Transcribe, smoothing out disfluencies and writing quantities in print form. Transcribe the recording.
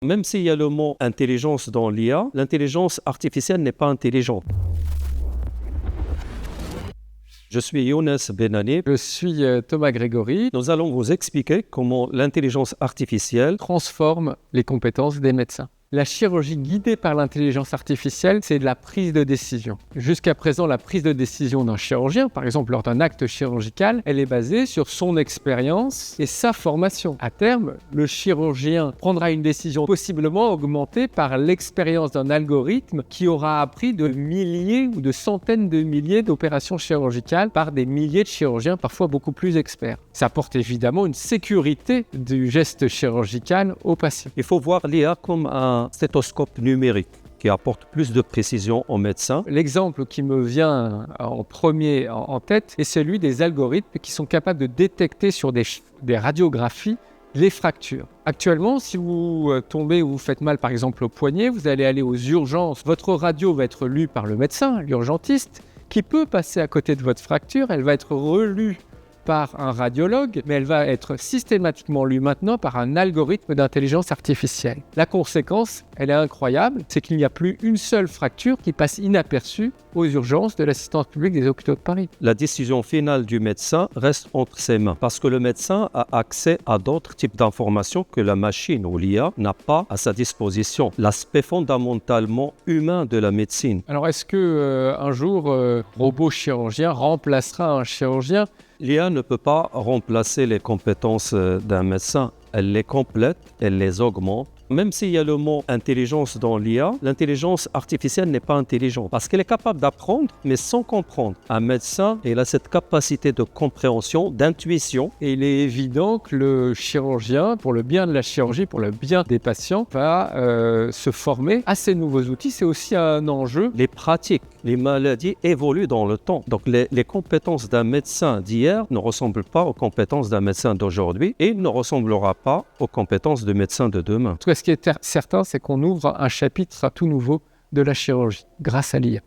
Même s'il y a le mot intelligence dans l'IA, l'intelligence artificielle n'est pas intelligente. Je suis Younes Benani. Je suis Thomas Grégory. Nous allons vous expliquer comment l'intelligence artificielle Transforme les compétences des médecins. La chirurgie guidée par l'intelligence artificielle, c'est de la prise de décision. Jusqu'à présent, la prise de décision d'un chirurgien, par exemple lors d'un acte chirurgical, elle est basée sur son expérience et sa formation. À terme, le chirurgien prendra une décision possiblement augmentée par l'expérience d'un algorithme qui aura appris de milliers ou de centaines de milliers d'opérations chirurgicales par des milliers de chirurgiens, parfois beaucoup plus experts. Ça apporte évidemment une sécurité du geste chirurgical au patient. Il faut voir l'IA comme un stéthoscope numérique qui apporte plus de précision aux médecins. L'exemple qui me vient en premier en tête est celui des algorithmes qui sont capables de détecter sur des radiographies les fractures. Actuellement, si vous tombez ou vous faites mal par exemple au poignet, vous allez aller aux urgences. Votre radio va être lue par le médecin, l'urgentiste, qui peut passer à côté de votre fracture. Elle va être relue par un radiologue, mais elle va être systématiquement lue maintenant par un algorithme d'intelligence artificielle. La conséquence, elle est incroyable, c'est qu'il n'y a plus une seule fracture qui passe inaperçue aux urgences de l'assistance publique des hôpitaux de Paris. La décision finale du médecin reste entre ses mains parce que le médecin a accès à d'autres types d'informations que la machine ou l'IA n'a pas à sa disposition. L'aspect fondamentalement humain de la médecine. Alors est-ce que un jour, robot chirurgien remplacera un chirurgien ? L'IA ne peut pas remplacer les compétences d'un médecin. Elle les complète, elle les augmente. Même s'il y a le mot intelligence dans l'IA, l'intelligence artificielle n'est pas intelligente parce qu'elle est capable d'apprendre, mais sans comprendre. Un médecin, il a cette capacité de compréhension, d'intuition. Et il est évident que le chirurgien, pour le bien de la chirurgie, pour le bien des patients, va se former à ces nouveaux outils. C'est aussi un enjeu. Les pratiques, les maladies évoluent dans le temps. Donc les compétences d'un médecin d'hier ne ressemblent pas aux compétences d'un médecin d'aujourd'hui et ne ressemblera pas aux compétences de médecin de demain. En tout cas, ce qui est certain, c'est qu'on ouvre un chapitre tout nouveau de la chirurgie grâce à l'IA.